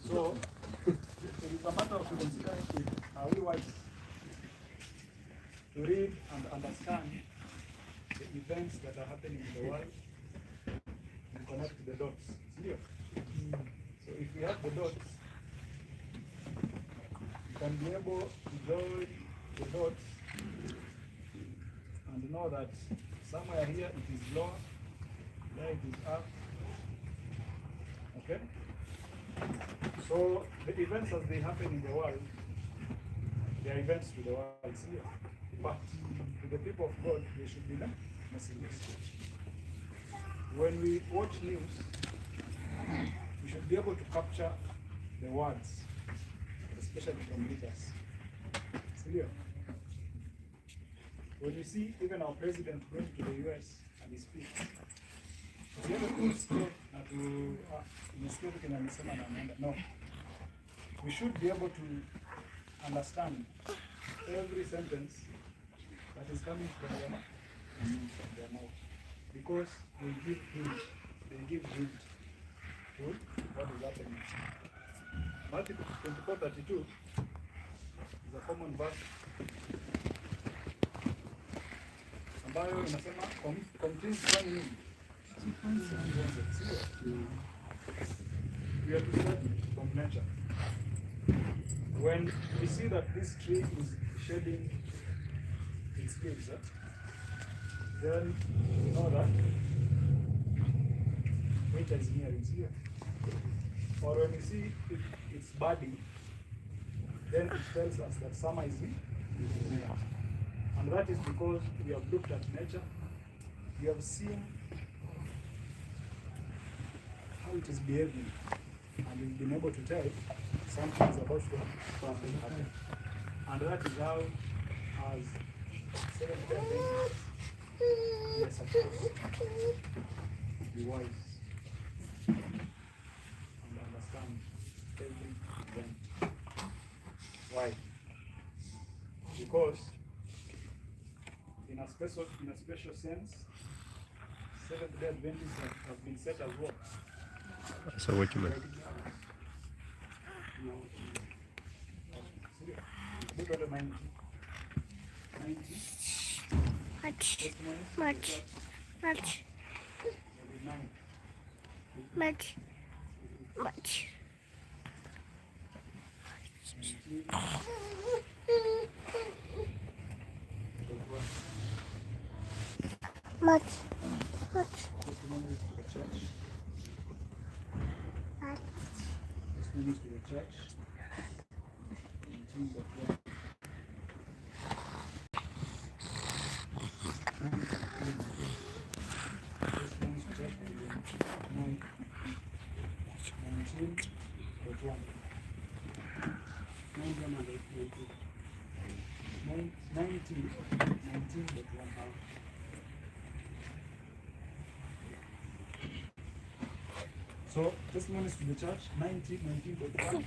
So it is a matter of considering it. Are we wise to read and understand the events that are happening in the world and connect the dots? So if we have the dots, you can be able to join the dots and know that somewhere here it is lower, there it is up. Okay? So the events as they happen in the world, they are events to the world here. But to the people of God, they should be messages. When we watch news, we should be able to capture the words, especially from leaders. Clear? When you see even our president going to the US and he speaks, no. We should be able to understand every sentence that is coming from their mouth, because they give hint to what is happening. Matthew 24:32 is a common verse ambayo inasema complete kufanya nini? We have to study from nature. When we see that this tree is shedding its leaves, then we know that winter is near, it's here. Or when we see it's budding, then it tells us that summer is near. And that is because we have looked at nature, we have seen how it is behaving, and we've been able to tell something is about to happen. And that is how, as Seventh-day Adventists, we are supposed to be wise and understand every event. Why? Because in a special sense, Seventh-day Adventists have been set as what? So what you mean? Look at the 90. Much. Testimonies to the church. Testimonies to the church. In terms of what? Testimonies to church. 19.1. So, testimonies to the church, 19.1.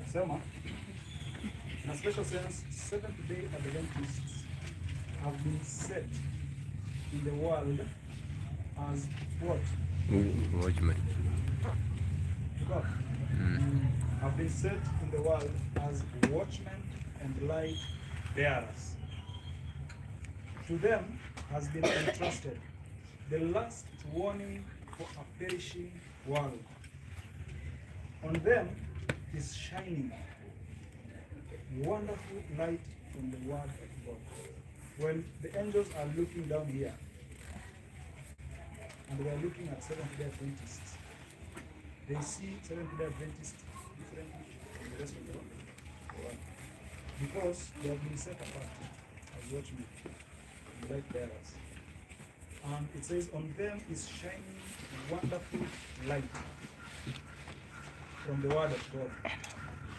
Selma, in a special sense, Seventh-day Adventists have been set in the world as what? Watchmen. God. Have been set in the world as watchmen and light bearers. To them has been entrusted the last warning for a perishing world. On them is shining wonderful light from the word of God. When the angels are looking down here, and they are looking at Seventh-day Adventists, they see Seventh-day Adventists differently from the rest of the world, because they have been set apart as watchmen, light bearers. And it says, on them is shining wonderful light from the word of God.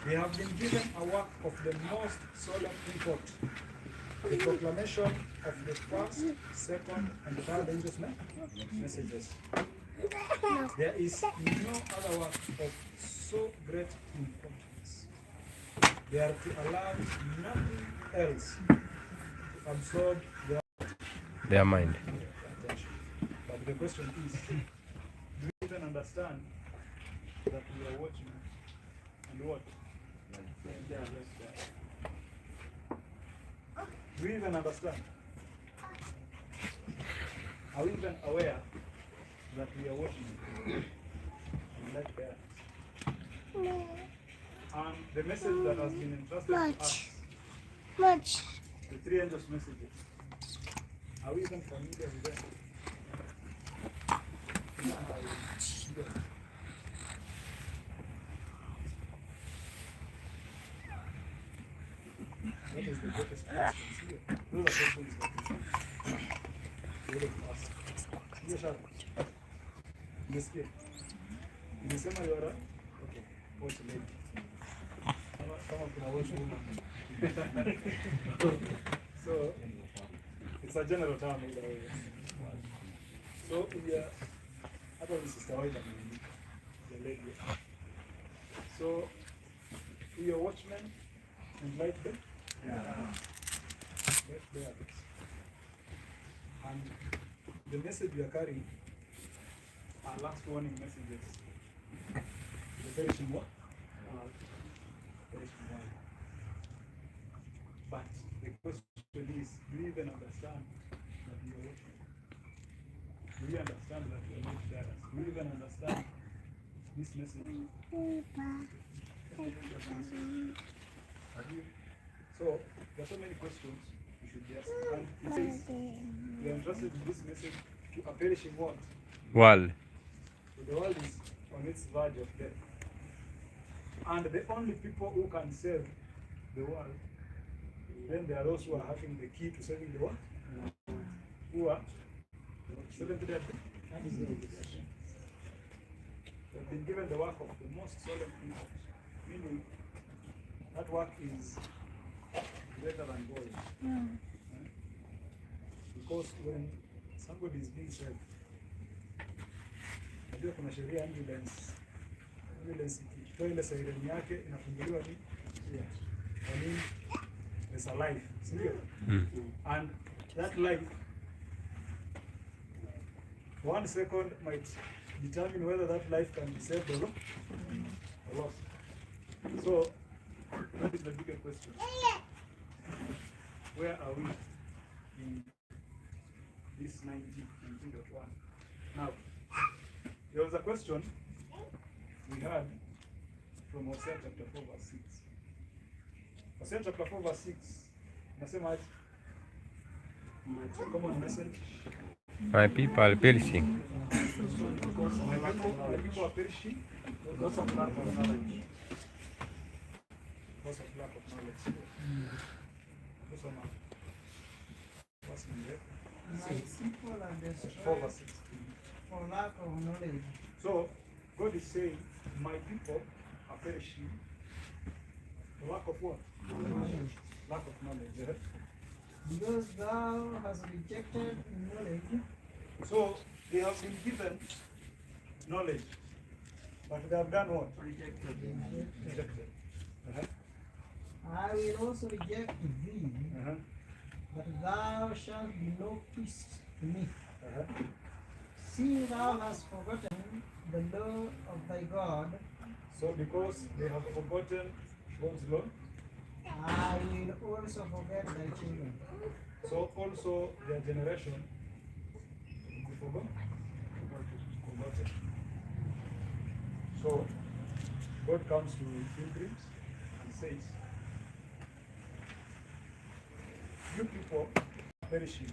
They have been given a work of the most solemn import, the proclamation of the first, second, and third angels' messages. There is no other work of so great importance. They are to allow nothing else to absorb their mind. the question is, do you even understand that we are watching and what? Do we even understand? Are we even aware that we are watching and like that? And the message that has been entrusted to us, the three angels' messages, are we even familiar with them? What is the greatest question here? Those are questions that we would have asked. Yes, sir. Nisikie. Nimesema yora? Okay. Watch lady. Kama kuna watch woman. So, it's a general term either way. So, we are, I thought this is the way that the lady. So, we are watchmen and light them. And the message we are carrying are last warning messages. The perishing what? Perishing one. But the question is, do you even understand that you are watching? Do you understand that you are not there? Do you even understand this message? So, there are so many questions you should be asking. And it says, we are entrusted with this message to a perishing what? World. So the world is on its verge of death. And the only people who can save the world, then there are those who are having the key to saving the world. Who are? Seventh day Adventists. They've been given the work of the most solemn people. Meaning, that work is greater than gold. Because when somebody is being saved, najua kuna sheria ambulance ikitoa ile siren yake inafunguliwa ni kwa nini? There's a life, sindio? And that life, 1 second might determine whether that life can be saved or lost. So, that is the bigger question. Where are we in this 19.1? Now, there was a question we had from Hosea chapter 4 verse 6. Hosea chapter 4 verse 6. Nasema common message. My people are perishing. My people are perishing because of lack of knowledge. Because of lack of knowledge. What's in there? My people are destroyed 4 verse 6. for lack of knowledge. So, God is saying, my people are perishing for lack of what? Knowledge. Lack of knowledge. Because thou hast rejected knowledge, So, they have been given knowledge, but they have done what? rejected. Rejected. I will also reject thee, Uh-huh. but thou shalt be no peace to me. Uh-huh. See, thou hast forgotten the law of thy God, So, because they have forgotten God's law, I will also forget thy children. so also their generation will be forgotten. So, God comes to pilgrims and says, you people are perishing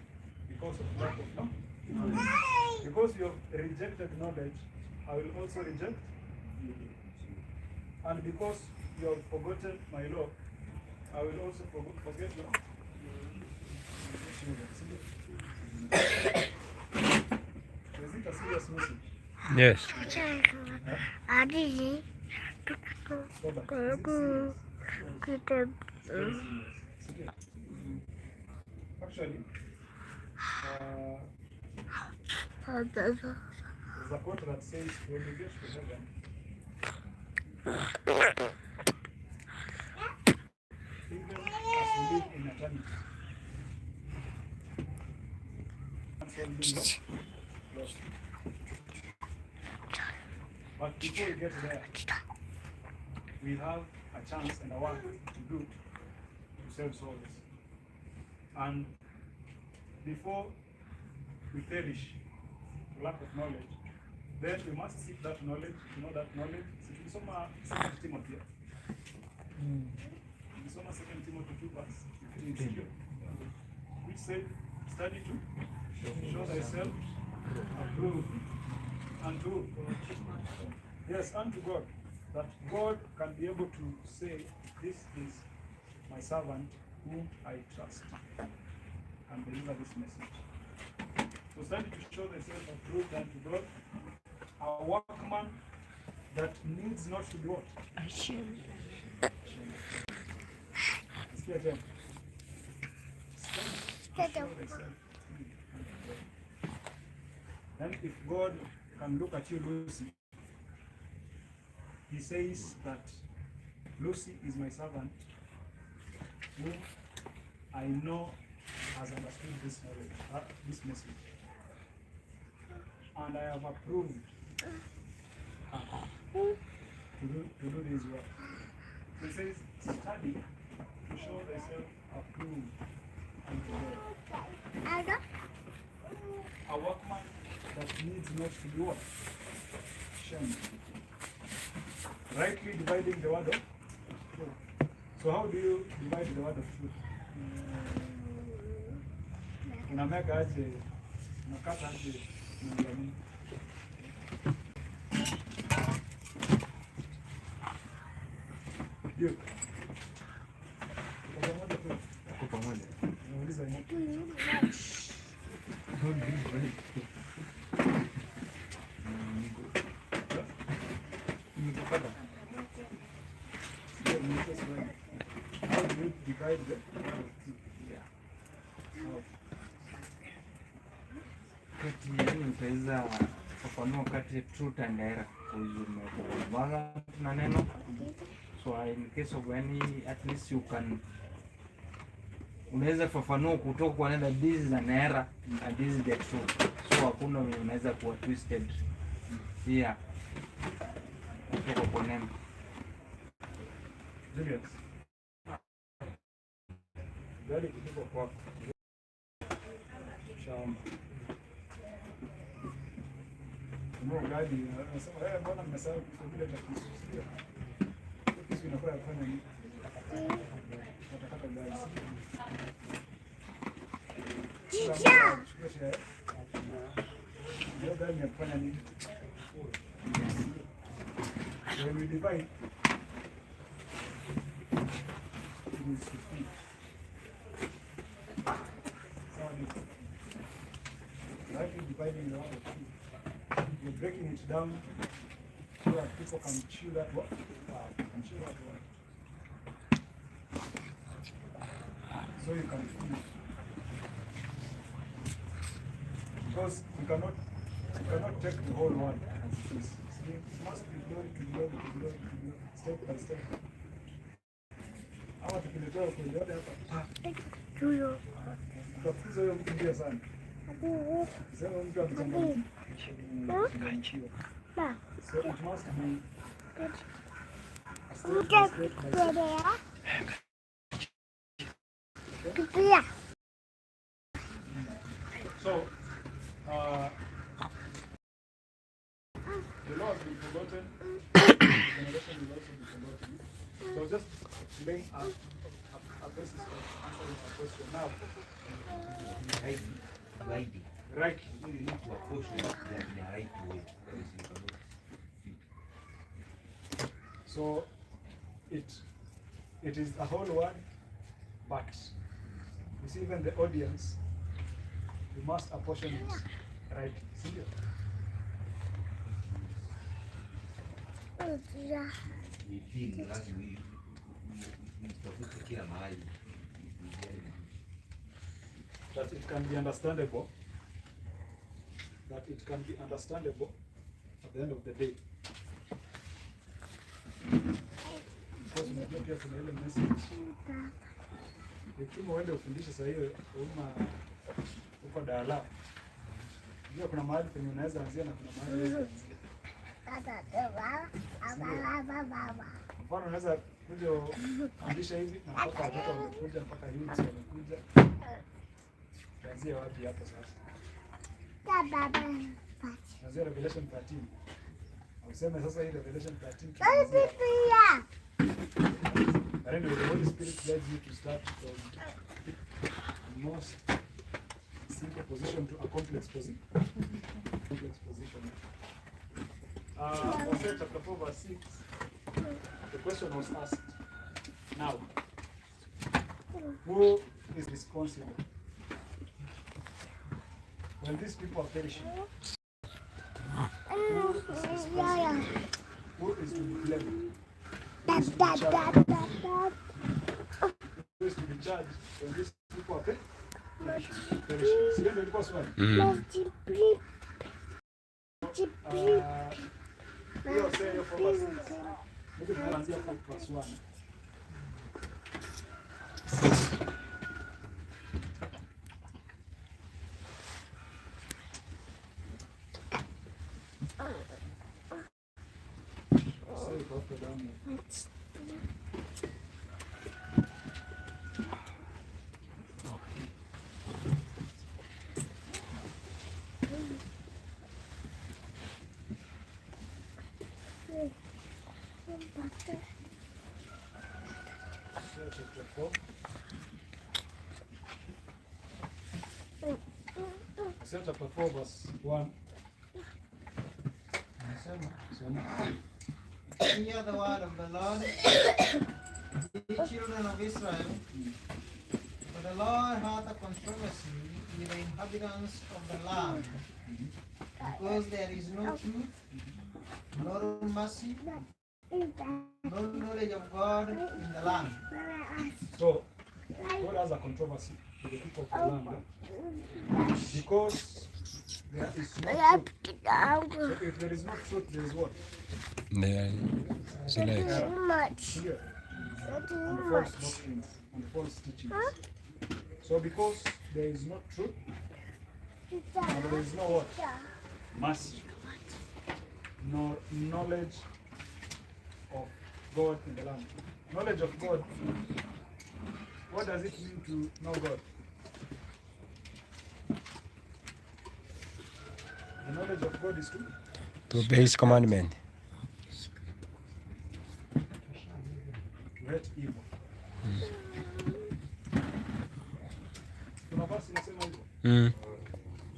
because of lack of knowledge. Because you have rejected knowledge, I will also reject you. And because you have forgotten my law, I will also forget your children. Is it a serious message? Yes. Go back. Is it serious? Actually, there's a quote that says, when you get to heaven, even as we live in eternity, lost. But before we get there, we have a chance and a work to do to save souls. And before we perish for lack of knowledge, then we must seek that knowledge, to know that knowledge. So Timothy. Soma 2 Timothy 2 verse 15, which said, study to show thyself approved unto yes, unto God, that God can be able to say, this is my servant whom I trust, and deliver this message. So study to show thyself approved unto God, a workman that needs not to be what? Then if God can look at you, Lucy, he says that Lucy is my servant who I know has understood this knowledge, this message, and I have approved her to do this work. So he says, study to show thyself approved unto God. A workman that needs not to be what? Shamed. Rightly dividing the word of truth. So how do you divide the word of truth? Unamega aje, unakata aje, unamini. Duke. Kwa pamoja. Unauliza nini? How do you divide the kati utaweza fafanua kati truth and error kuzungumza na neno. So in case of any, at least you can unaweza fafanua kutoka kwa neno, this is an error and this is the truth. So hakuna unaweza kuwa twisted yeah kutoka kwa neno. Julius. Gari kutoka kwako. Shamba. Mbona gari anasema mbona mmesahau vile tatizo sio? Kisu inakuwa yafanya nini? Nataka gari. Chicha. Ndio gari inafanya nini? When we divide is to feed. Rightly dividing the word of truth. You're breaking it down so that people can chew that word. Can chew that word. So you can feed. Because we cannot take the whole word as it is. It must be glory to glory to glory to glory, step by step. Hawa tukiletewa kwenye hapa. Tuyo. Tatizo hiyo mkimbia sana. Sema mtu amechangamka. So it must be so the law has been forgotten, the generation will also be forgotten. So just laying a basis of answering a question now. Right. So it is a whole word, but you see even the audience, we must apportion it right. See it? That it can be understandable. That it can be understandable at the end of the day. Because unajua pia kuna ile message. Ikiwa uende ufundishe saa hiyo uma uko dala. Ndio kuna mahali penye unaweza anzia na kuna mahali unaweza mfano unaweza kuja kuandisha hivi na mpaka watoto wamekuja mpaka youth wamekuja. Tuanzie wapi hapo sasa? Tuanzie Revelation 13. Useme sasa hii Revelation 13. Anyway, the Holy Spirit leads you to start from the most simple position to a complex position. Hosea chapter 4 verse 6. The question was asked. Now, who is responsible when these people are perishing? Who is responsible? Who is to be blamed? Who is to be charged? Who is to be charged when these people are perishing? See the first one. Hiyo say hiyo for verse 6. Maybe tunaanzia kwa verse 1. Chapter 4 verse 1. Hear the word of the Lord, ye children of Israel. For the Lord hath a controversy with the inhabitants of the land, because there is no truth, nor mercy, no knowledge of God in the land. So, God has a controversy with the people of the land because there is no truth. So if there is no truth, there is what? There is like Fear and false doctrines and false teachings. So because there is no truth, and there is no what? Mercy, nor knowledge of God in the land. Knowledge of God. What does it mean to know God? The knowledge of God is to obey His commandment. To hate evil. Kuna verse inasema hivyo?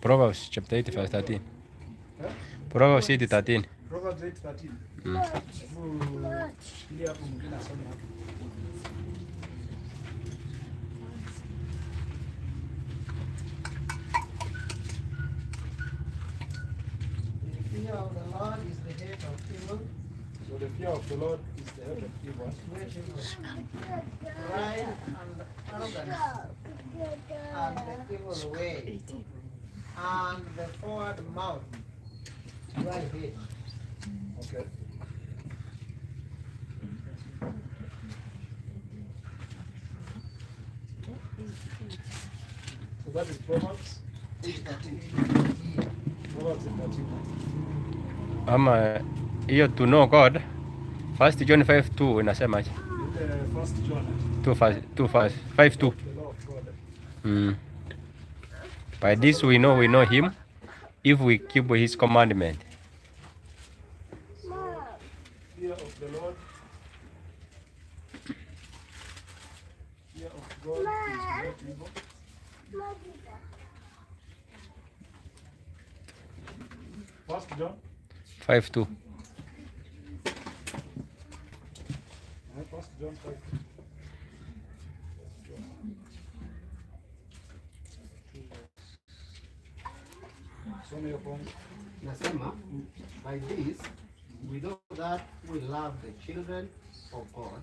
Proverbs chapter 8 verse 13. Eh? Proverbs 8:13. Proverbs 8:13. Ili hapo mwingine asome hapo. The fear of the Lord is the head of evil. So the fear of the Lord is the head of evil. Pride and arrogance and the evil way and the forward mouth do I hate. Okay. So that is Proverbs 8:13. Proverbs 8:13. Ama hiyo to know God. 1 John 5:2 inasemaje? First John. 5:2. The law of God. By this we know Him, if we keep His commandment. Fear of the Lord. Fear of God is not evil. First John. 5:2. First John 5. Some your point. Nasema, by this, we know that we love the children of God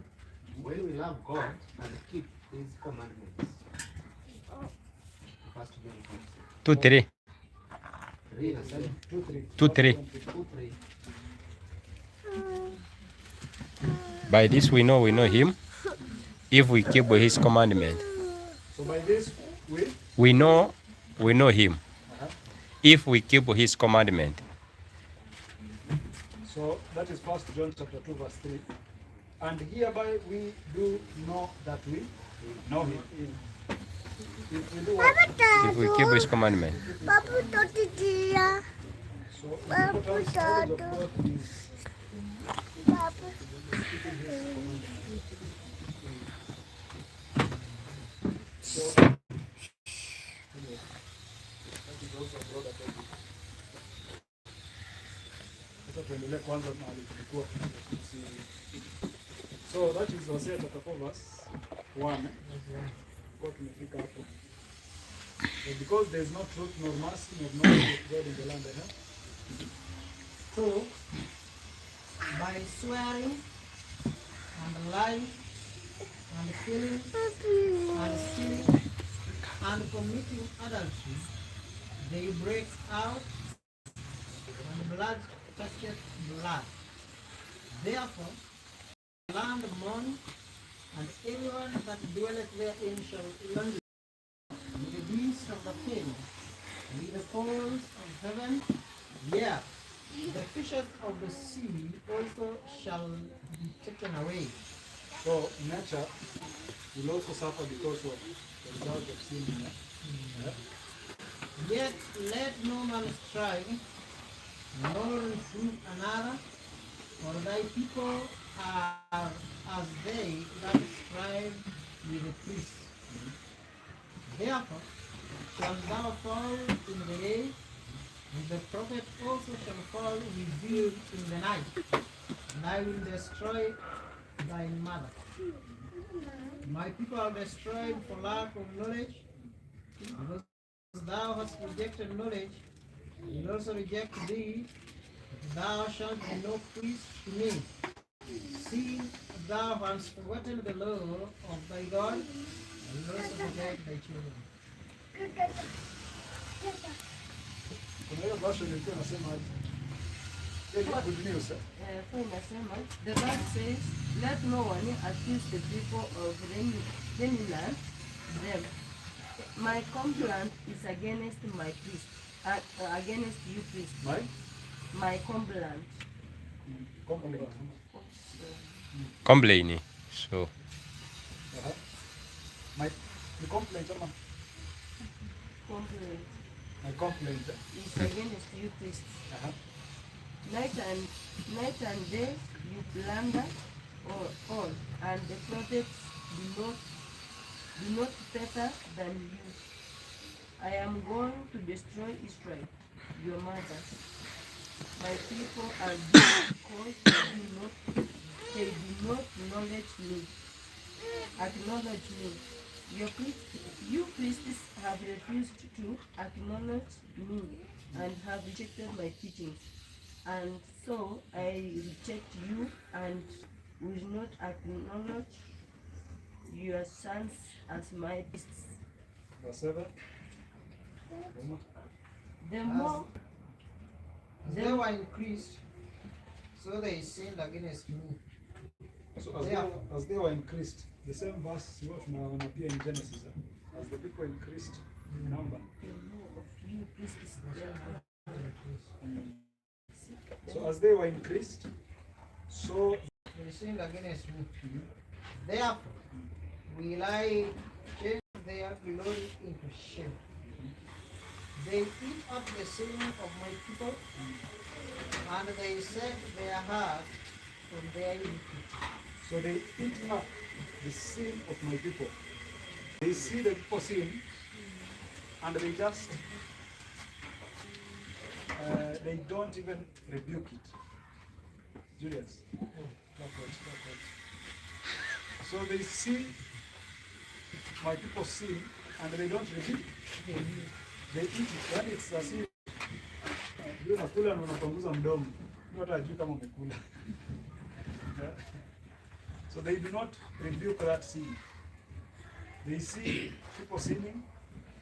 when we love God and keep His commandments. First John 2:3. 3, nasema, 2:3. 2:3. By this we know Him, if we keep His commandment. So by this We know Him, if we keep his commandment. So that is 1 John chapter 2 verse 3. And hereby we do know that we know him. If we do what? If we keep his commandment. So the importance knowledge of God is keeping his commandments. So anyway, that is also a broader topic. Sasa tuendelee kwanza mahali tulikuwa. So that is Hosea chapter 4 verse 1. Kwa tumefika hapo. Because there is no truth nor mercy nor knowledge of God in the land. So, by swearing and lying and killing and stealing and committing adultery, they break out and blood toucheth blood. Therefore, the land mourn, and everyone that dwelleth therein shall lament. With the beasts of the field, with the fowls of heaven, yea, the fishes of the sea also shall be taken away. So nature will also suffer because of the result of sin. Yet let no man strive, nor reprove another, for thy people are as they that strive with the priests. Therefore shalt thou fall in the day, and the prophet also shall fall with thee in the night, and I will destroy thy mother. My people are destroyed for lack of knowledge, because thou hast rejected knowledge, I will also reject thee, that thou shalt be no priest to me. See, thou hast forgotten the law of thy God, I will also forget thy children. Kuna hiyo version ilikuwa inasema aje? Good news. The Lord says, let no one accuse the people of any land them. My complaint is against my priest, against you priest. My complaint. Complaining. So My complaint, ama? Complaint My complaint. is against you priest. Night and day you plunder all, and the prophets do not better than you. I am going to destroy Israel, your mothers. My people are dead because they do not acknowledge me. You priests have refused to acknowledge me and have rejected my teachings. And so I reject you and will not acknowledge your sons as my priests. Verse 7. The more As they were increased, so they sinned against me. So as they were increased, the same verse what tunaona pia in Genesis. As the people increased in number. you priests So as they were increased, so They sinned against me. Therefore will I change their glory into shame. They eat up the sin of my people, and they set their heart on their iniquity. so they eat up the sin of my people. They see the people sin, and they just they don't even rebuke it. Julius. So they see my people sin, and they don't rebuke it. They eat it. Yani it's as if you unakula na unapanguza mdomo. Hata hajui kama umekula. Yeah. So they do not rebuke that sin. They see people sinning,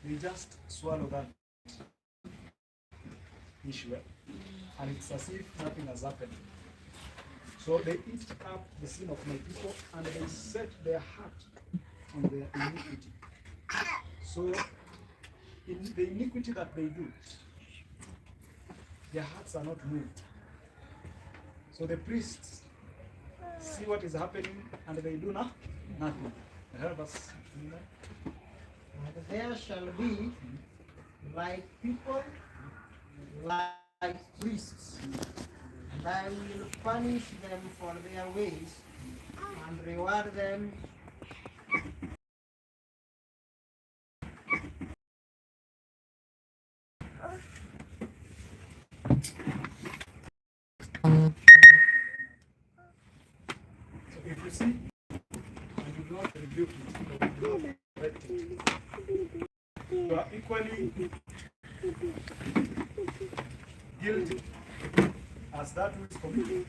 they just swallow that issue, and it's as if nothing has happened. So they eat up the sin of my people, and they set their heart on their iniquity. So in the iniquity that they do, their hearts are not moved. So the priests see what is happening and they do nothing. Help us. And there shall be like people, like priests, and I will punish them for their ways and reward them So if you see and you do not rebuke it, or you do not correct it, you are equally guilty as that who is committed.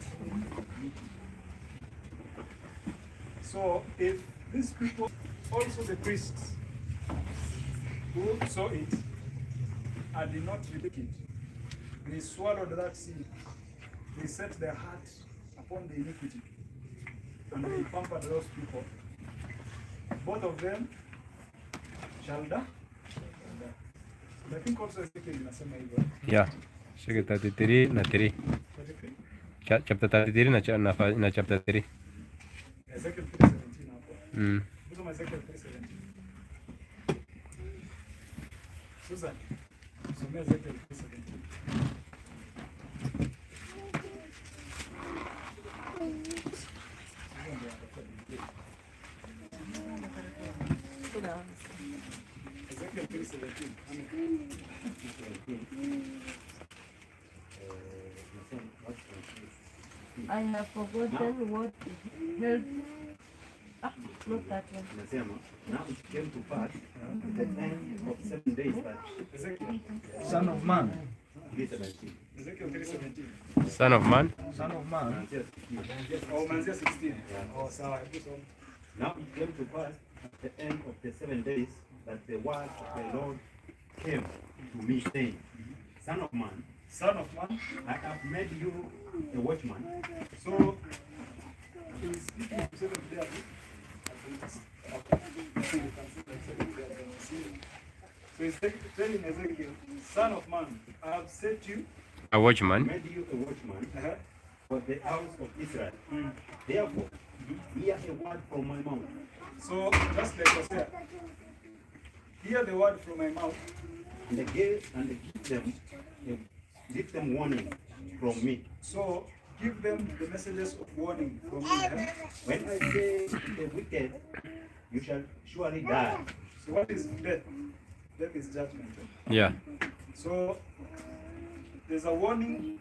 So if these people, also the priests who saw it and did not rebuke it, they swallowed that sin, they set their heart upon the iniquity, and they pampered those people. Both of them shall die. I think also Ezekiel inasema hivyo. Yeah. Ezekiel 33 na 3. Chapter 33 na chapter 3. Ezekiel 3:17 hapo. Kusoma Ezekiel 3:17. Susan, somea Ezekiel 3:17. Ezekiel 3:17. I have forgotten what helped. Not that one. Nasema, now it came to pass at the end of 7 days that Ezekiel, Son of man, 3:17. Ezekiel 3:17. Son of man. son of man, Oh, Manzia 16. Oh, sawa. Now it came to pass at the end of the 7 days that the word of the Lord came to me, saying, Son of man, Son of man. I have made you a watchman. So, he's speaking to 7th-day Adventists. So he's telling Ezekiel, Son of man, I have set you, A watchman. Made you a watchman for the house of Israel. Therefore, hear a word from my mouth. So just like I said, hear the word from my mouth. And give them warning from me. So give them the messages of warning from me. When I say the wicked, you shall surely die. So what is death? Death is judgment. Yeah. So there's a warning,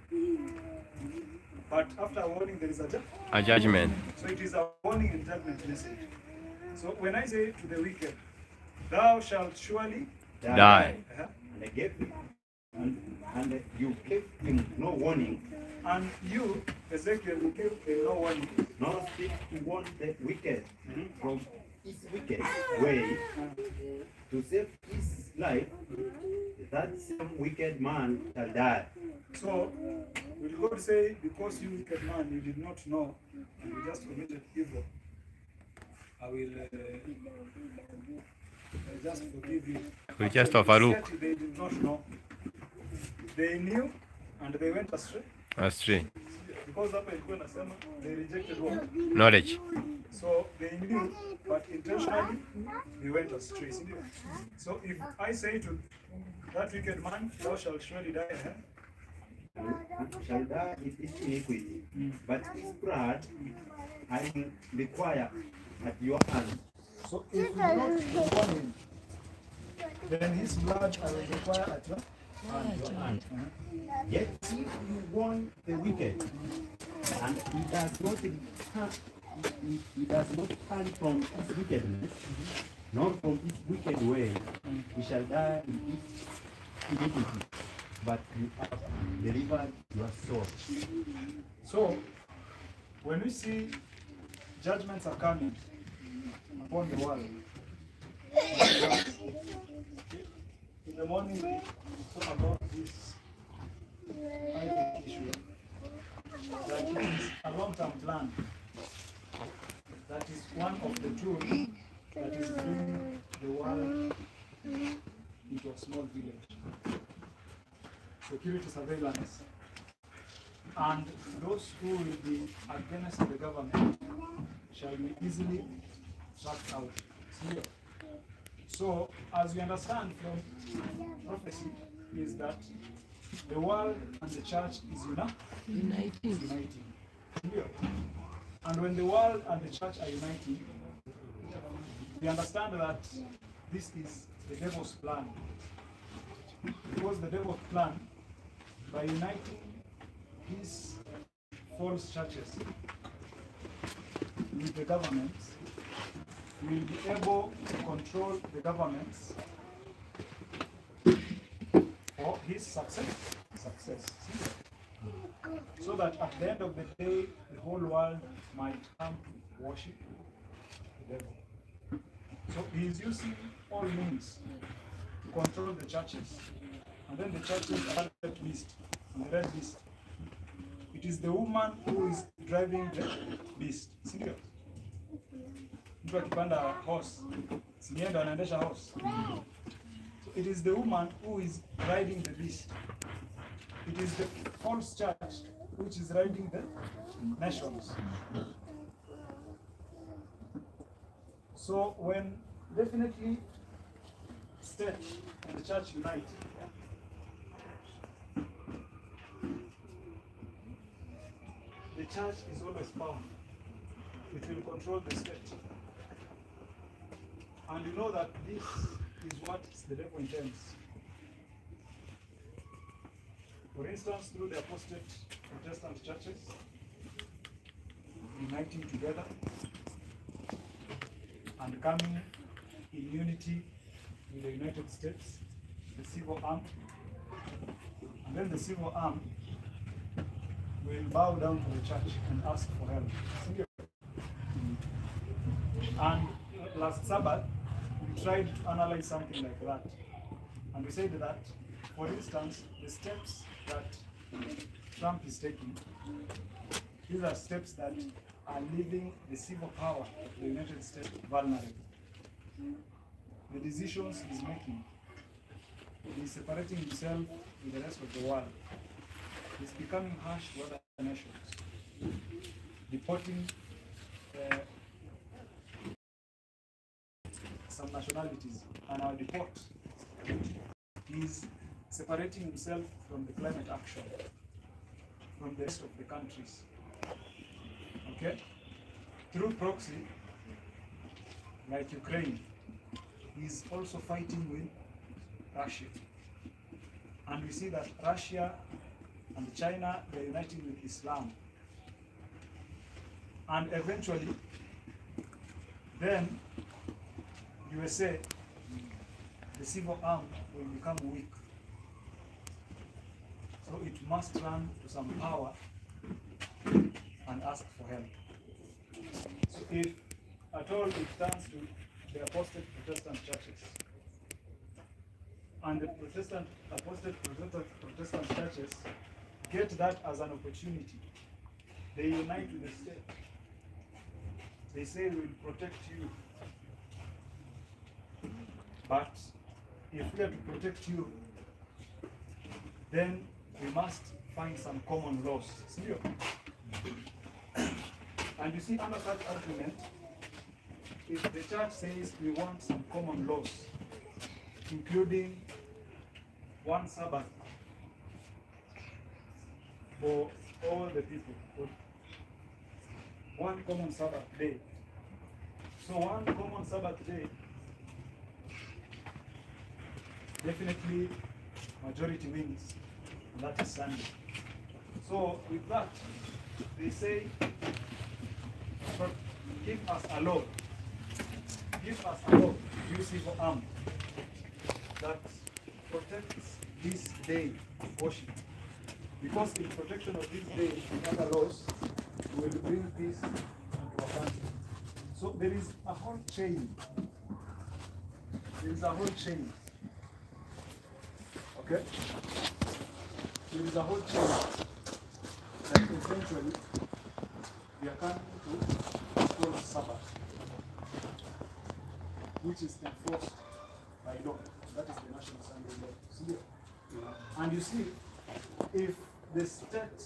but after a warning there is a judgment. A judgment. So it is a warning and judgment message. So when I say to the wicked, thou shalt surely Die. And I gave him, and you gave him no warning, and you, Ezekiel, you gave him no warning, nor speak to warn the wicked from his wicked way, to save his life. That same wicked man shall die. So will God say, because you wicked man, you did not know, and you just committed evil, I will just forgive you. We just Actually, overlook. they did not know. They knew and they went astray. Astray. Because hapa ilikuwa nasema they rejected what? Knowledge. So they knew, but intentionally they went astray. So if I say to that wicked man, thou shalt surely die, Shall die in his iniquity, but his blood I will require at your hand. so if you do not warn him, then his blood I will require at your hand. Yet if you warn the wicked, and he does not turn from his wickedness, nor from his wicked way, he shall die in his iniquity, but you have delivered your soul. So when we see judgments are coming upon the world, in the morning we talk about this issue that is a long-term plan. That is one of the tools that is bringing the world into a small village. security surveillance, and those who will be against the government shall be easily tracked out. So, as we understand from prophecy, is that the world and the church is uniting. And when the world and the church are uniting, we understand that this is the devil's plan. Because the devil's plan, by uniting these false churches with the governments, will be able to control the governments for his success. So that at the end of the day, the whole world might come to worship the devil. So he is using all means to control the churches. And then the churches are on the list, on the red list. It is the woman who is driving the beast. Serious. Mtu akipanda horse, sinienda anaendesha horse. So it is the woman who is riding the beast. It is the false church which is riding the nations. So when definitely state and the church unite, the church is always bound. It will control the state. And you know that this is what the devil intends. For instance, through the apostate Protestant churches, uniting together and coming in unity with the United States, the civil arm, and then the civil arm will bow down to the church and ask for help. And last Sabbath, we tried to analyze something like that. And we said that, for instance, the steps that Trump is taking, these are steps that are leaving the civil power of the United States vulnerable. The decisions he's making, he's separating himself with the rest of the world. He's becoming harsh to other nations, deporting some nationalities, and our deport. He's separating himself from the climate action, from the rest of the countries. Okay? Through proxy, like Ukraine, he's also fighting with Russia. And we see that Russia and China, they're uniting with Islam. And eventually, then USA, the civil arm will become weak. So it must run to some power and ask for help. So if at all it turns to the apostate Protestant churches, and the apostate Protestant churches get that as an opportunity, they unite with the state. They say we will protect you. But if we are to protect you, then we must find some common laws. And you see, under such argument, if the church says we want some common laws, including one Sabbath for all the people, one common Sabbath day. So one common Sabbath day, definitely majority wins, and that is Sunday. So with that, they say, give us a law. Give us a law, you civil arm, that protects this day of worship. Because in protection of this day and other laws, we will bring peace into our country. So there is a whole chain. There is a whole chain. Okay? There is a whole chain that eventually we are coming to full Sabbath, which is enforced by law. That is the National Assembly law. And you see, if the state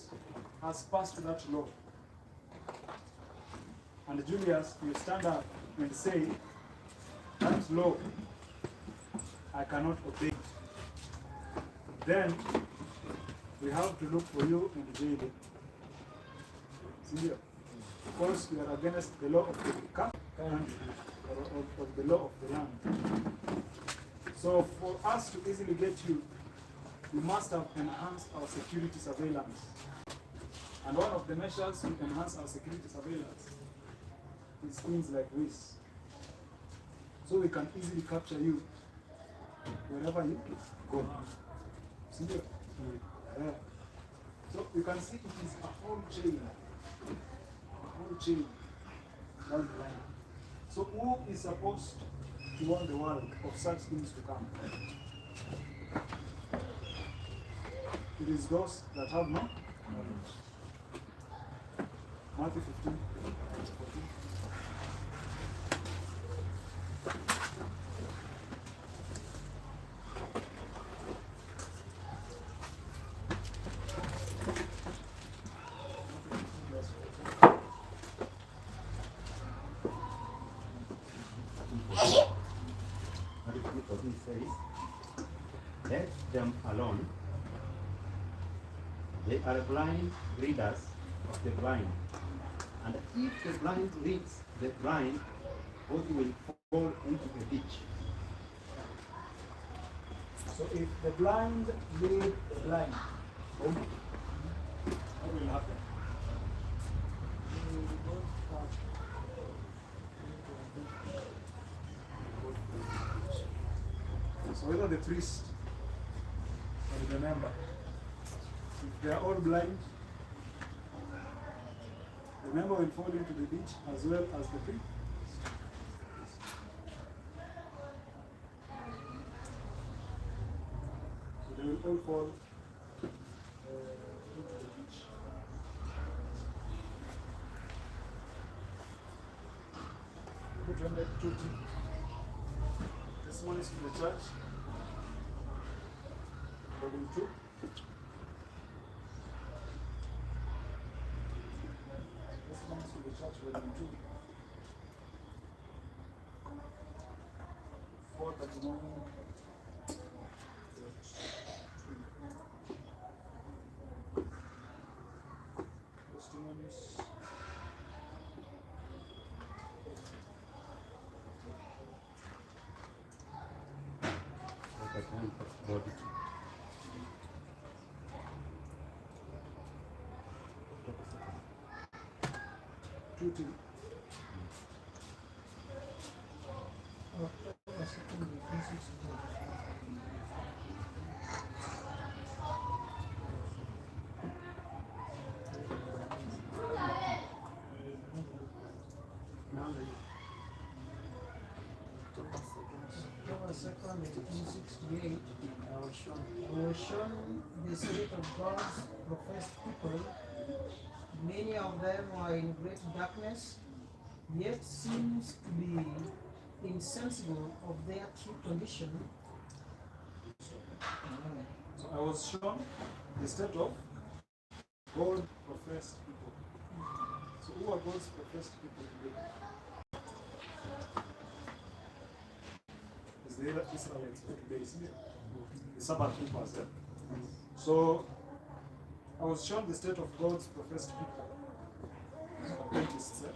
has passed that law, and Julius, you stand up and say, that law, I cannot obey, then we have to look for you and jail you. See, because you are against the law of the country or of the law of the land. So for us to easily get you, we must have enhanced our security surveillance. And one of the measures to enhance our security surveillance is things like this. So we can easily capture you wherever you go. See here? Yeah. So you can see it is a whole chain. A whole chain down the line. So who is supposed to warn the world of such things to come? It is those that have no knowledge. Matthew 15, 14. Says, let them alone. They are blind readers of the blind. And if the blind leads the blind, both will fall into the ditch. So if the blind lead the blind, what will happen? So whether the priest or the member, if they are all blind, the member will fall into the ditch as well as the priest. So they will all fall into the ditch. Testimonies to the church. Volume 2. Testimonies to the church, volume 2. 439. Testimonies. Body. 2. October 2nd, 1868, I was shown the spirit of God's professed people. Many of them were in great darkness, yet seems to be insensible of their true condition. So I was shown the state of God professed people. So who are God's professed people today? It's the Israelites today, isn't it? The Sabbath keepers. Yeah? So I was shown the state of God's professed people. Adventists. Yeah?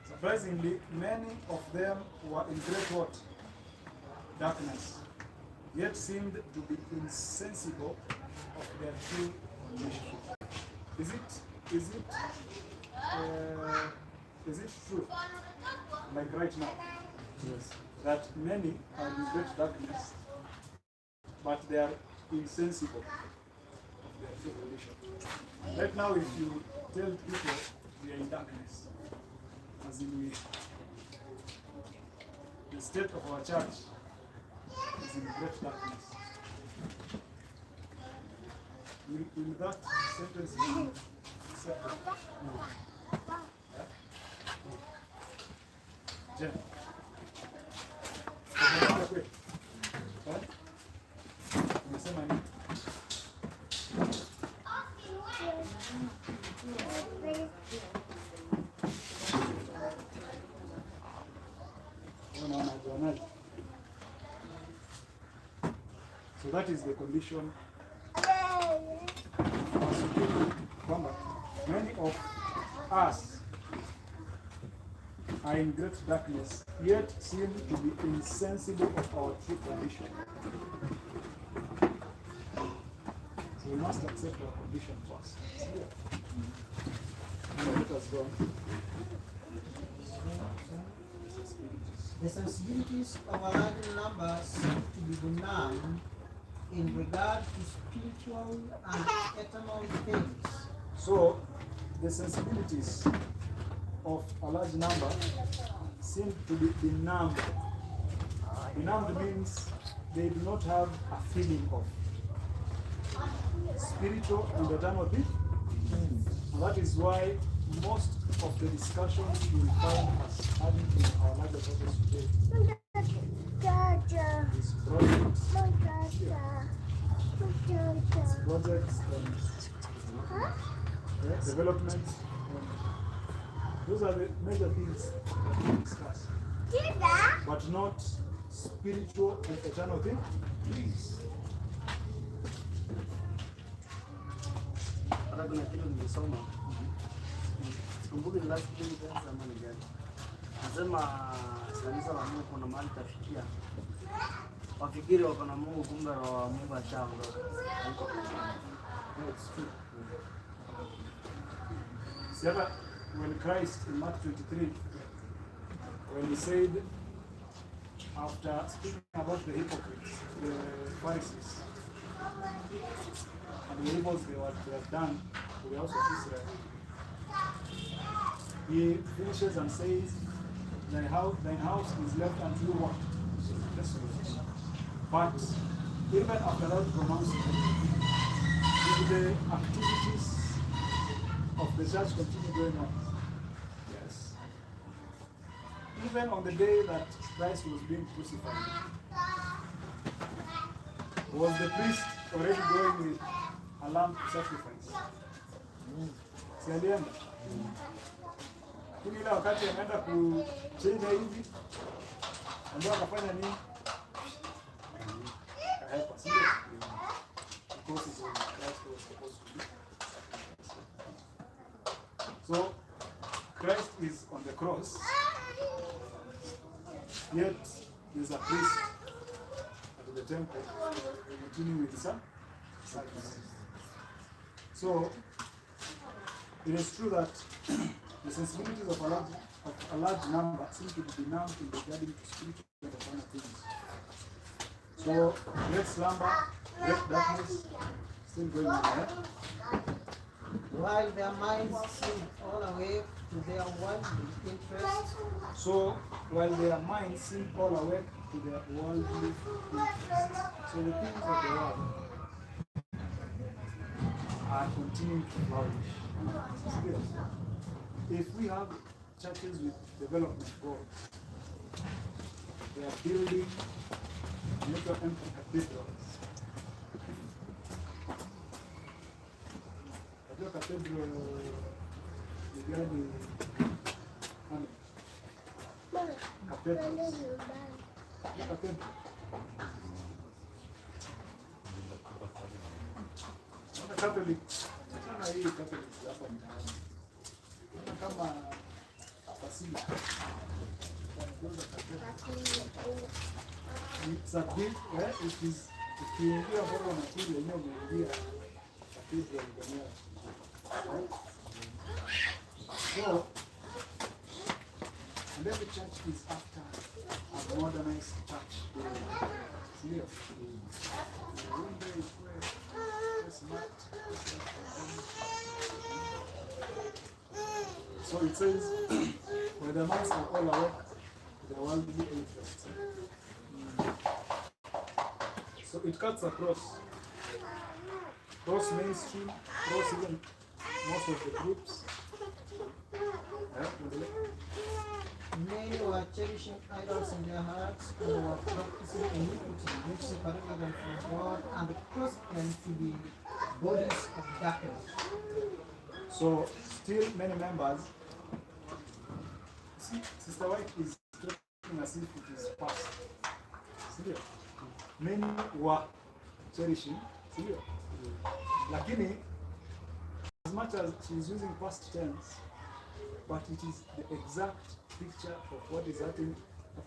Surprisingly, many of them were in great what? Darkness, yet seemed to be insensible of their true condition. Is it true, like right now, yes, that many are in great darkness, but they are insensible of their true condition? Right now, if you tell people we are in darkness, as in the state of our church is in great darkness, will that sentence be accepted? Yeah? Jen? Umesema nini? that is the condition. Many of us are in great darkness, yet seem to be insensible of our true condition. So we must accept our condition first. Now let us go. The sensibilities of a large number seem to be benign in regard to spiritual and eternal things. So the sensibilities of a large number seem to be benumbed. Benumbed means they do not have a feeling of spiritual and eternal things. And that is why most of the discussions you will find us having in our larger churches today is projects and development. Those are the major things that we discuss, but not spiritual and eternal things. Hata kuna kitu nilisoma, sikumbuki ni last week ama ni gani. Nasema kanisa la Mungu kuna mahali tafikia, wafikiri wako na Mungu, kumbe roho wa Mungu ashaondoka. It's true. See, when Christ in Mark 23, when he said, after speaking about the hypocrites, the Pharisees, and the evils they have done to the house of Israel, he finishes and says, thine house is left unto you what? Desolate. But even after that pronouncement, did the activities of the church continue going on? Yes. Even on the day that Christ was being crucified, was the priest already going with a lamb to sacrifice? Si alienda? Lakini ile wakati ameenda kuchinja hivi, ndio akafanya nini? Akahepa, si ndio? Because it's when Christ was supposed to be. So Christ is on the cross, yet there's a priest at the temple continuing with the sacrifice. So it is true that the sensibilities of a large number seem to be benumbed in regarding to spiritual and eternal things. So great slumber, great darkness, still going on there. While their minds seem all away to their worldly interests. So while their minds seem all awake to their worldly interests. So the things of the world are continuing to flourish. Still, if we have churches with development goals, they are building major cathedrals. Katika cathedral ni gani? Cathedrals. Cathedral. Catholic, sana hii Catholic hapa mtaani. Kama Basilica. It's a big, it is, ukiingia bora unakuja yenyewe umeingia cathedral yenyewe. So, and every church is after a modernized church. Clear. So it says, where the minds are all awake to their worldly interests. So it cuts across mainstream, cross even most of the groups. Many were cherishing idols in their hearts and were practicing iniquity, which separated them from God and caused them to be bodies of darkness. So still many members. See, Sister White is talking as if it is past. See, many were cherishing, sio? Lakini as much as she is using past tense, but it is the exact picture of what is happening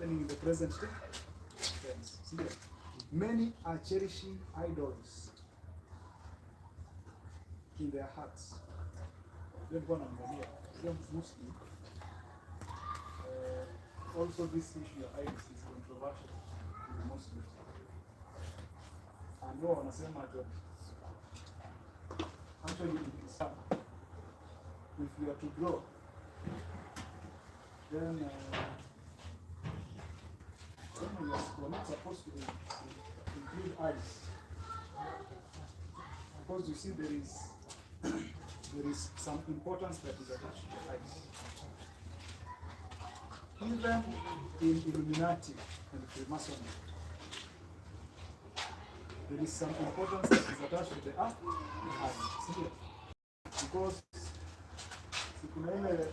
in the present tense. Sio? Many are cherishing idols in their hearts. Mostly. Also, this issue of idols is controversial in the Muslims. And no one has said actually in Islam, if you are to grow, then you're not supposed to include eyes. Because you see there is some importance that is attached to eyes. Even in Illuminati and Freemasonry, there is some importance that is attached to the eyes. Because kuna ile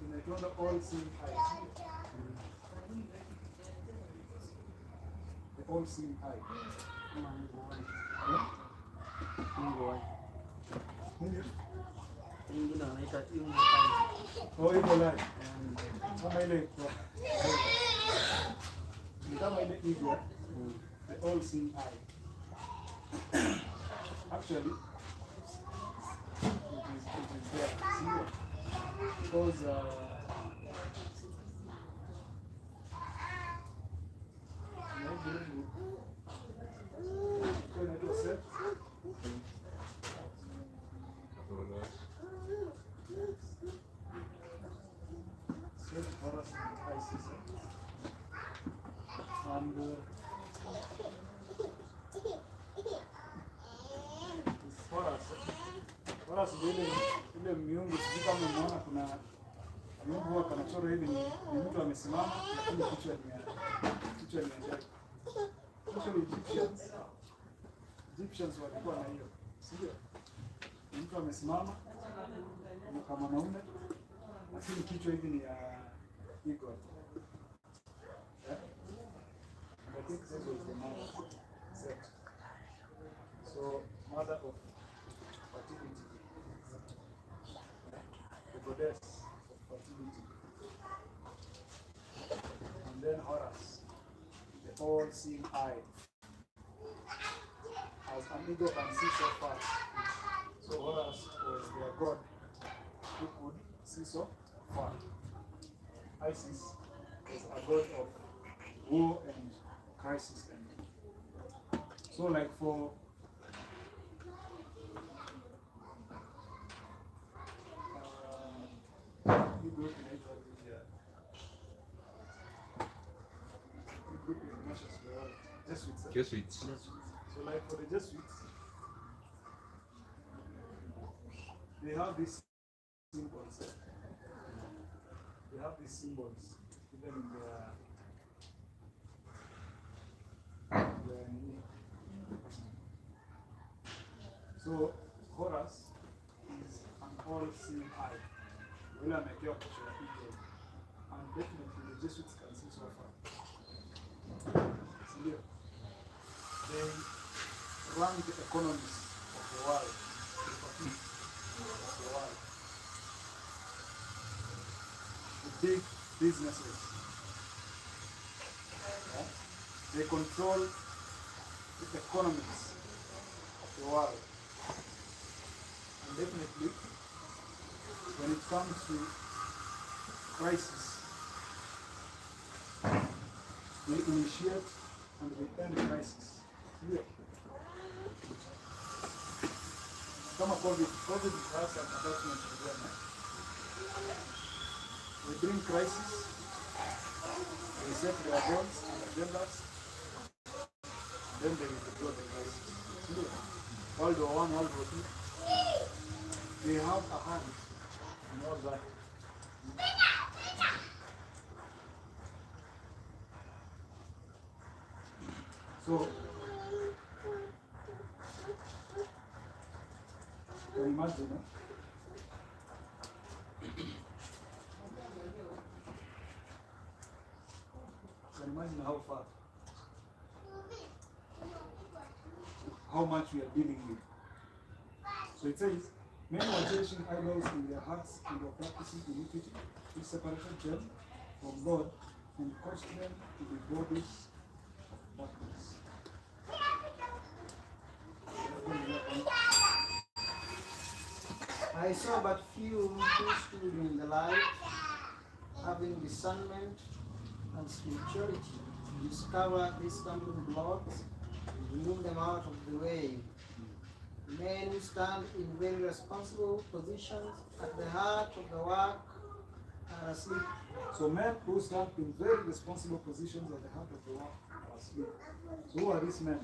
inaitwa all seeing eyes. The all seeing eye. Wengine wanaita Oh, iko live. Kama ile ni kama ile eagle, the all seeing eye. Actually, it is there. See, because ile miungu sijui kama umeona kuna miungu huwa kanachoro hivi ni mtu amesimama lakini kichwa ni ndege. Egyptians walikuwa na hiyo. Sio? Ni mtu amesimama kama mwanaume lakini kichwa hivi ni ya eagle. Yeah? And I think this was the mother set. So mother of fertility. The goddess of fertility. And then Horus, the all-seeing eye. As an eagle can see so far. So Horus was their god who could see so far. Isis is a god of war and crisis. So like for Jesuits. So like for the Jesuits, they have these symbols. They have these symbols even in their so Horus is an all-seeing eye. Will I make your picture of it? And definitely the Jesuits can see so far. See, they run the economies of the world. The big businesses. Yeah? They control the economies of the world. And definitely, when it comes to crisis, we initiate and we end crisis. Yeah. Kama COVID has an attachment to them. We bring crisis, we set their goals and agendas, then they withdraw the crisis. Yeah. World War I, World War II, they have a hand in all that. So, can you imagine, Can you imagine how far? how much we are dealing with. So it says, many were cherishing idols in their hearts and were practicing iniquity, which separated them from God and caused them to be bodies of darkness. I saw but few who stood in the light, having discernment and spirituality, to discover these stumbling blocks and remove them out of the way. Men who stand in very responsible positions at the heart of the work are asleep. So men who stand in very responsible positions at the heart of the work are asleep. So who are these men?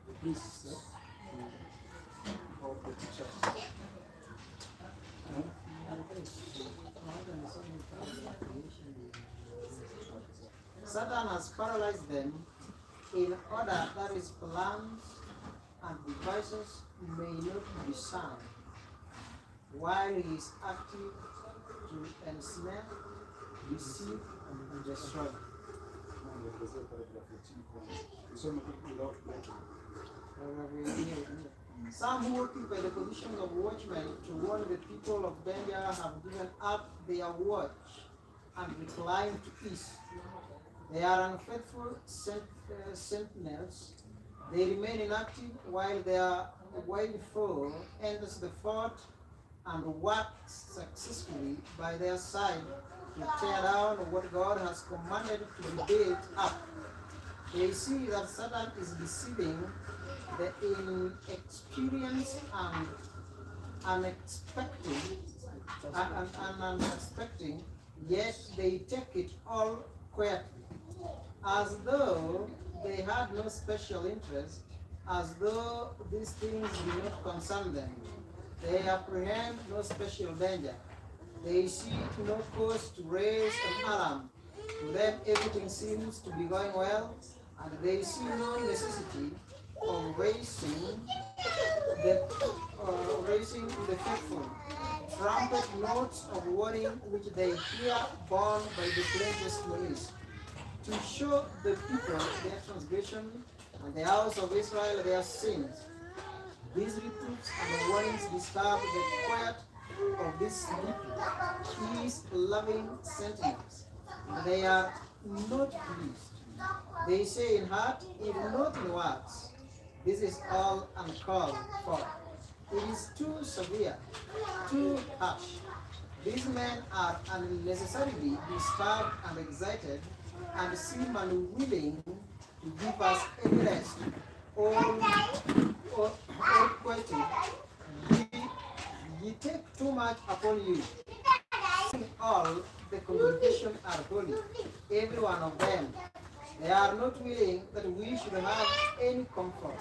The priests, or the teachers? Satan has paralyzed them in order that his plans and devices may not be sound, while he is active to ensnare, deceive, and destroy. Some who occupy the positions of watchmen to warn the people of danger have given up their watch and reclined to peace. They are unfaithful sentinels. They remain inactive while their wild foe enters the fort and works successfully by their side to tear down what God has commanded to be built up. They see that Satan is deceiving the inexperienced and unexpecting, yet they take it all quietly, as though they had no special interest, as though these things do not concern them. They apprehend no special danger. They see no cause to raise an alarm. To them, everything seems to be going well, and they see no necessity of raising the faithful. Trumpet notes of warning which they hear borne by the plain testimonies, to show the people their transgression and the house of Israel their sins. These reproofs and warnings disturb the quiet of these sleepy, peace-loving sentinels. They are not pleased. They say in heart, if not in words, this is all uncalled for. It is too severe, too harsh. These men are unnecessarily disturbed and excited, and seem unwilling to give us any rest or quietude. Ye take too much upon you. All the congregation are holy, every one of them. They are not willing that we should have any comfort,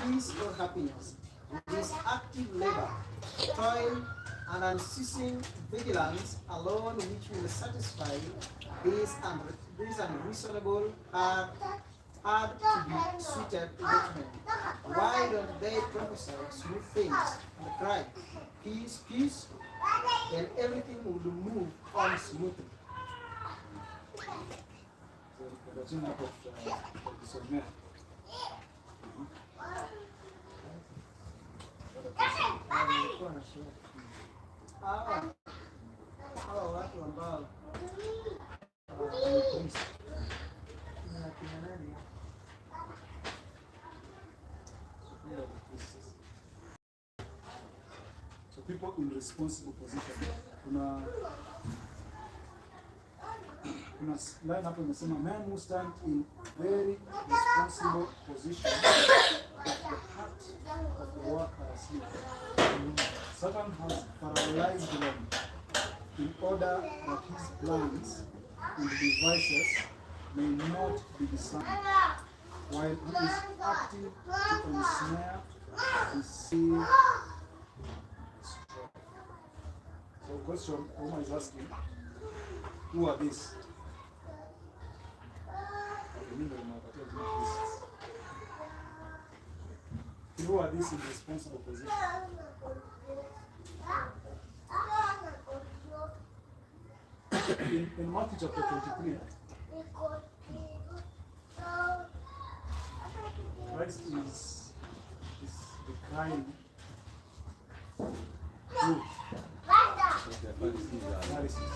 peace, or happiness. It is active labor, toil, and unceasing vigilance alone which will satisfy these unreasonable, hard to be suited watchmen. Why don't they prophesy smooth things and cry, peace, peace? Then everything will move on smoothly. The version of discernment. Hawa watu ambao na kina nani? So people in responsible position. Kuna line hapo imesema men who stand in very responsible position at the heart of the work are asleep. Satan has paralyzed them in order that his plans and devices may not be discerned, while he is active to ensnare, deceive, destroy. So the question Oma is asking, who are these? Who are these in responsible position? In Matthew chapter 23, Christ is the crying truth. Pharisees.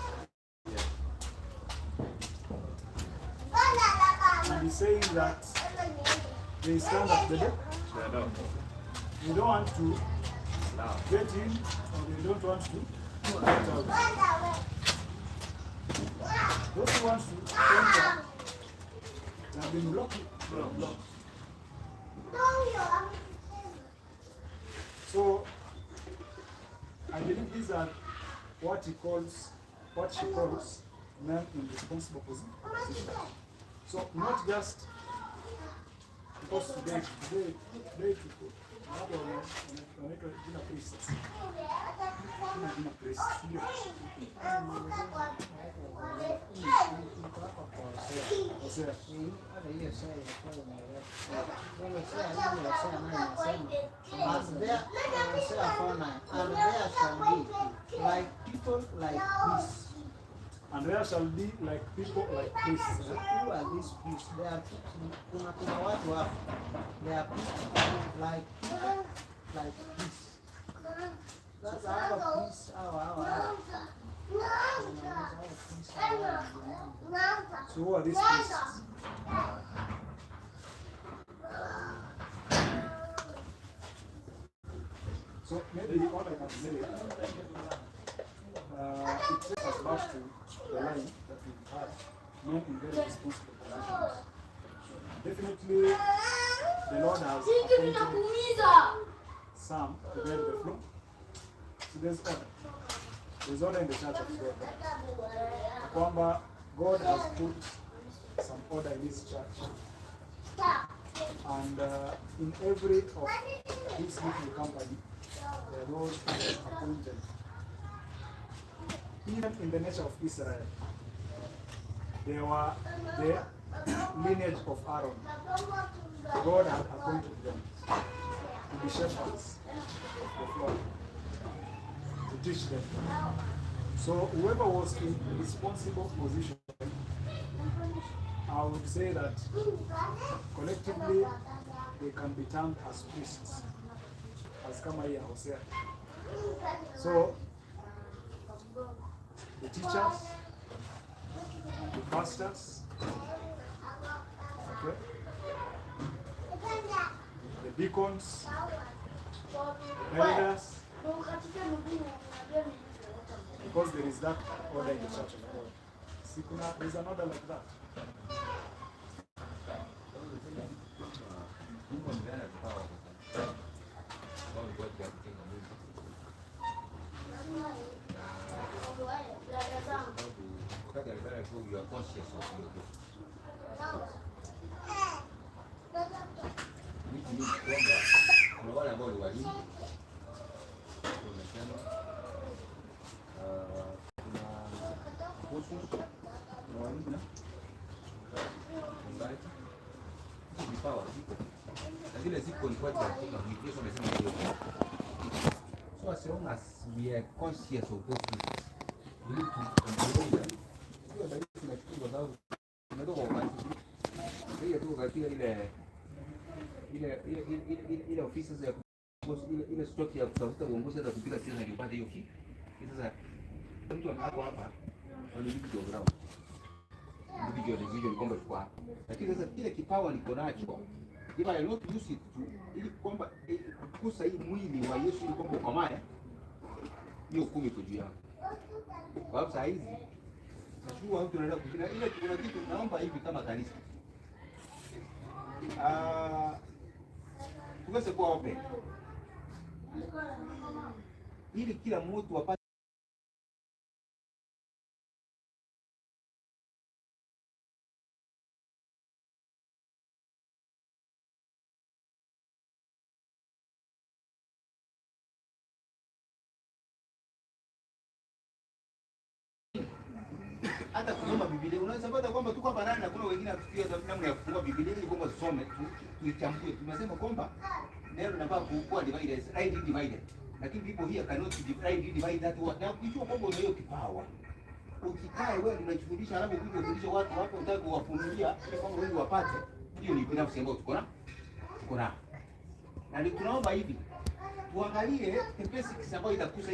And he's saying that they stand at the door. They don't want to get in, or they don't want to get out. Those who want to enter, they have been blocked. So I believe these are what she calls men in responsible position. So not just because today people wanaitwa jina priests. Jina priests. And there shall be like people like priests. Who are these priests? They are kuna watu hapo. They are priests like priests. That's our priests, our. So who are these priests? So maybe what I can say, it takes us back to the line that we had, men in very responsible positions. Definitely, the Lord has appointed some to bear the flow. So there's order. There's order in the church of God. God has put some order in His church. And in every of His little company, there are those appointed. Even in the nation of Israel, there were the lineage of Aaron. God had appointed them to be shepherds of the flock, to teach them. So whoever was in a responsible position, I would say that collectively they can be termed as priests, as kama hii ya Hosea. So the teachers, the pastors, okay, the deacons, elders, because there is that order in the church of God. There is an order like that. You are conscious of your gift. Which means kwamba kuna wale ambao ni walimu, kuna apostles, kuna walimu, mchungaji, hizi vipawa ziko na zile ziko ni kwa ajili ya Yesu amesema ndio. So as long as we are conscious of those things, we need to control them. Kwa sababu umetoka katika ile ofisi ya ile stock ya kutafuta uongozi hata kupiga siasa na kupata hiyo kitu. Sasa mtu hapo hapa ni video ground. Video decision kwamba tuko hapa. Lakini sasa kile kipawa niko nacho, if I not use it to ili kwamba kukusa hii mwili wa Yesu ili kwamba ukomae, hiyo kumi kwa juu yangu. Kwa sababu saa hizi najua mtu anaenda kufanya ile kuna kitu naomba hivi kama kanisa. Tuweze kuwa open. Ili kila mtu apate hata kusoma Biblia. Unaweza pata kwamba tuko hapa na kuna wengine afikia namna ya kufungua Biblia ili kwamba tusome tuichambue. Tumesema kwamba neno linafaa kuwa divided, rightly divided. Lakini people here cannot divide that word. Na ukijua kwamba una hiyo kipawa, ukikae wewe unajifundisha, alafu ukija kufundisha watu hapo, unataka kuwafunulia ili kwamba wengi wapate, hiyo ni binafsi ambayo tuko tuko nao. Na tunaomba hivi tuangalie the basics ambayo itakusa